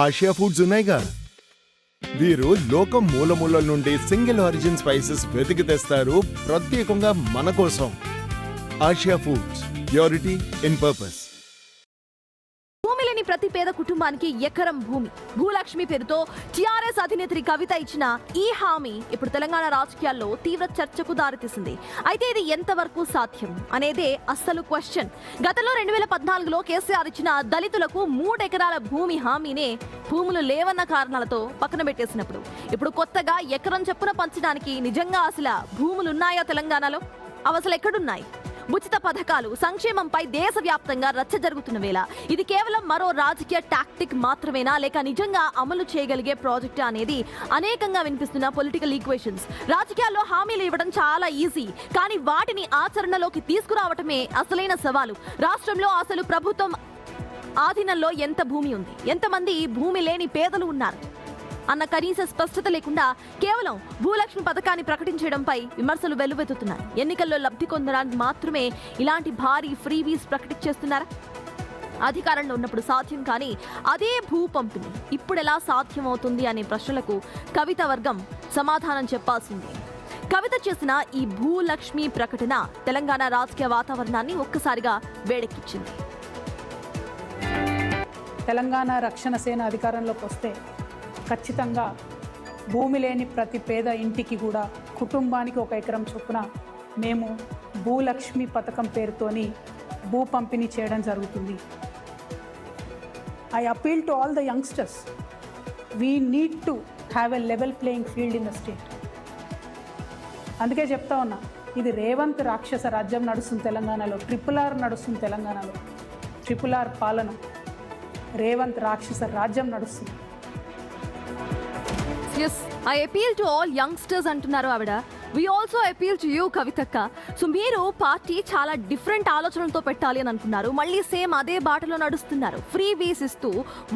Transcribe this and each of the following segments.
Asia foods ఉన్నాయిగా. వీరు లోకం మూలమూలల నుండి సింగిల్ ఆరిజిన్ స్పైసెస్ వెతికి తెస్తారు ప్రత్యేకంగా మన కోసం. Asia foods, purity in purpose. భూమి లేని ప్రతి పేద కుటుంబానికి ఎకరం భూమి. భూలక్ష్మి పేరుతో టీఆర్ఎస్ అధినేత్రి కవిత ఇచ్చిన ఈ హామీ ఇప్పుడు తెలంగాణ రాజకీయాల్లో తీవ్ర చర్చకు దారితీసింది. అయితే ఇది ఎంతవరకు సాధ్యం అనేదే అస్సలు క్వశ్చన్. గతంలో 2014లో కేసీఆర్ ఇచ్చిన దళితులకు 3 ఎకరాల భూమి హామీనే భూములు లేవన్న కారణాలతో పక్కన పెట్టేసినప్పుడు ఇప్పుడు కొత్తగా ఎకరం చొప్పున పంచడానికి నిజంగా అసలు భూములున్నాయా తెలంగాణలో? అవి అసలు ఎక్కడున్నాయి? ఉచిత పథకాలు, సంక్షేమంపై దేశవ్యాప్తంగా రచ్చ జరుగుతున్న వేళ ఇది కేవలం మరో రాజకీయ టాక్టిక్ మాత్రమేనా, లేక నిజంగా అమలు చేయగలిగే ప్రాజెక్ట్ అనేది అనేకంగా వినిపిస్తున్న పొలిటికల్ ఈక్వేషన్స్. రాజకీయాల్లో హామీలు ఇవ్వడం చాలా ఈజీ, కానీ వాటిని ఆచరణలోకి తీసుకురావటమే అసలైన సవాలు. రాష్ట్రంలో అసలు ప్రభుత్వం ఆధీనంలో ఎంత భూమి ఉంది, ఎంతమంది భూమి లేని పేదలు ఉన్నారు అన్న కనీస స్పష్టత లేకుండా కేవలం భూలక్ష్మి పథకాన్ని ప్రకటించడంపై విమర్శలు వెల్లువెత్తుతున్నాయి. ఎన్నికల్లో లబ్ధి పొందడానికి మాత్రమే ఇలాంటి భారీ ఫ్రీవీస్ ప్రకటించేస్తున్నారా? అధికారంలో ఉన్నప్పుడు సాధ్యం కానీ అదే భూ పంపిణీ ఇప్పుడు ఎలా సాధ్యమవుతుంది అనే ప్రశ్నలకు కవిత వర్గం సమాధానం చెప్పాల్సిందే. కవిత చేసిన ఈ భూలక్ష్మి ప్రకటన తెలంగాణ రాజకీయ వాతావరణాన్ని ఒక్కసారిగా వేడెక్కించింది. తెలంగాణ రక్షణ సేన అధికారంలోకి వస్తే ఖచ్చితంగా భూమి లేని ప్రతి పేద ఇంటికి కూడా కుటుంబానికి 1 ఎకరం చొప్పున మేము భూలక్ష్మి పథకం పేరుతోని భూ పంపిణీ చేయడం జరుగుతుంది. I appeal to all the youngsters, we need to have a level playing field in the state. అందుకే చెప్తా ఉన్నా, ఇది రేవంత్ రాక్షస రాజ్యం నడుస్తుంది తెలంగాణలో, RRR నడుస్తుంది తెలంగాణలో. RRR పాలన, రేవంత్ రాక్షస రాజ్యం నడుస్తుంది. Yes, I appeal to all youngsters అంటున్నారు ఆవిడ. We also appeal to you కవితక్క. సో మీరు పార్టీ చాలా డిఫరెంట్ ఆలోచనలతో పెట్టాలి అని అనుకున్నారు, మళ్ళీ సేమ్ అదే బాటలో నడుస్తున్నారు. ఫ్రీ వీస్ ఇస్తూ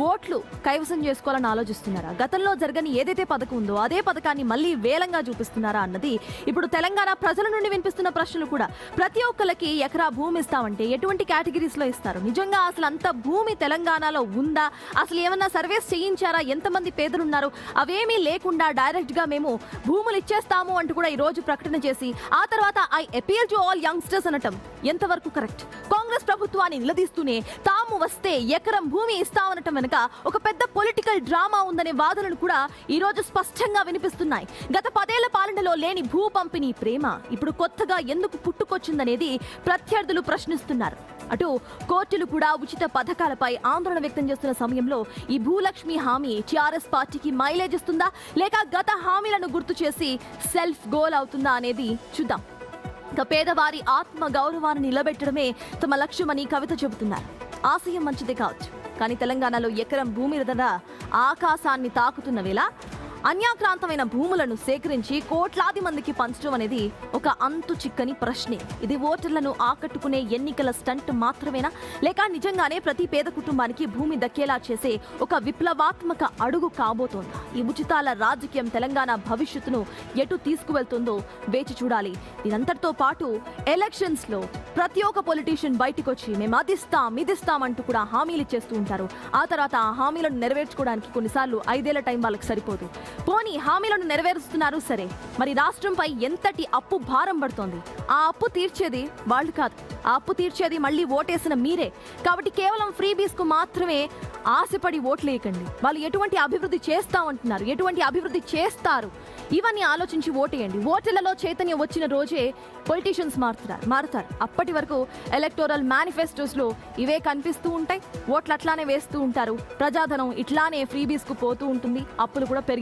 ఓట్లు కైవసం చేసుకోవాలని ఆలోచిస్తున్నారా? గతంలో జరగని ఏదైతే పథకం ఉందో అదే పథకాన్ని మళ్ళీ వేలంగా చూపిస్తున్నారా అన్నది ఇప్పుడు తెలంగాణ ప్రజల నుండి వినిపిస్తున్న ప్రశ్నలు కూడా. ప్రతి ఒక్కరికి ఎకరా భూమి ఇస్తామంటే ఎటువంటి కేటగిరీస్ లో ఇస్తారు? నిజంగా అసలు అంత భూమి తెలంగాణలో ఉందా? అసలు ఏమన్నా సర్వేస్ చేయించారా? ఎంతమంది పేదలున్నారు? అవేమీ లేకుండా డైరెక్ట్ గా మేము భూములు ఇచ్చేస్తాము అంటూ కూడా రోజు ప్రకటన చేసి ఆ తర్వాత I appeal to all youngsters అనటం ఎంతవరకు కరెక్ట్? కాంగ్రెస్ ప్రభుత్వాన్ని నిలదీస్తూనే తాము వస్తే ఎకరం భూమి ఇస్తామనటం వెనుక ఒక పెద్ద పొలిటికల్ డ్రామా ఉందనే వాదనలు కూడా ఈ రోజు స్పష్టంగా వినిపిస్తున్నాయి. గత 10 ఏళ్ల పాలనలో లేని భూ పంపిణీ ప్రేమ ఇప్పుడు కొత్తగా ఎందుకు పుట్టుకొచ్చిందనేది ప్రత్యర్థులు ప్రశ్నిస్తున్నారు. అటు కోర్టులు కూడా ఉచిత పథకాలపై ఆందోళన వ్యక్తం చేస్తున్న సమయంలో ఈ భూలక్ష్మి హామీ టీఆర్ఎస్ పార్టీకి మైలేజ్ ఇస్తుందా, లేక గత హామీలను గుర్తు చేసి సెల్ఫ్ గోల్ అవుతుందా అనేది చూద్దాం. ఇక పేదవారి ఆత్మ గౌరవాన్ని నిలబెట్టడమే తమ లక్ష్యమని కవిత చెబుతున్నారు. ఆశయం మంచిదే కావచ్చు, కానీ తెలంగాణలో ఎకరం భూమి ధర ఆకాశాన్ని తాకుతున్న వేళ అన్యాక్రాంతమైన భూములను సేకరించి కోట్లాది మందికి పంచడం అనేది ఒక అంతు చిక్కని ప్రశ్నే. ఇది ఓటర్లను ఆకట్టుకునే ఎన్నికల స్టంట్ మాత్రమేనా, లేక నిజంగానే ప్రతి పేద కుటుంబానికి భూమి దక్కేలా చేసే ఒక విప్లవాత్మక అడుగు కాబోతోందా? ఈ ఉచితాల రాజకీయం తెలంగాణ భవిష్యత్తును ఎటు తీసుకువెళ్తుందో వేచి చూడాలి. దీనంతటితో పాటు ఎలక్షన్స్ లో ప్రతి ఒక్క పొలిటీషియన్ బయటకు వచ్చి మేము ఇదిస్తాం అంటూ కూడా హామీలు ఇచ్చేస్తూ ఉంటారు. ఆ తర్వాత ఆ హామీలను నెరవేర్చుకోవడానికి కొన్నిసార్లు 5 ఏళ్ల టైం వాళ్ళకి సరిపోదు. పోనీ హామీలను నెరవేరుస్తున్నారు సరే, మరి రాష్ట్రంపై ఎంతటి అప్పు భారం పడుతోంది? ఆ అప్పు తీర్చేది వాళ్ళు కాదు, ఆ అప్పు తీర్చేది మళ్ళీ ఓటేసిన మీరే. కాబట్టి కేవలం ఫ్రీబీస్ కు మాత్రమే ఆశపడి ఓట్లేయకండి. వాళ్ళు ఎటువంటి అభివృద్ధి చేస్తామంటున్నారు, ఎటువంటి అభివృద్ధి చేస్తారు, ఇవన్నీ ఆలోచించి ఓటేయండి. ఓటర్లలో చైతన్యం వచ్చిన రోజే పొలిటీషియన్స్ మారుతారు. అప్పటి వరకు ఎలక్టోరల్ మేనిఫెస్టోస్ లో ఇవే కనిపిస్తూ ఉంటాయి, ఓట్లు అట్లానే వేస్తూ ఉంటారు, ప్రజాధనం ఇట్లానే ఫ్రీబీస్ కు పోతూ ఉంటుంది, అప్పులు కూడా పెరిగి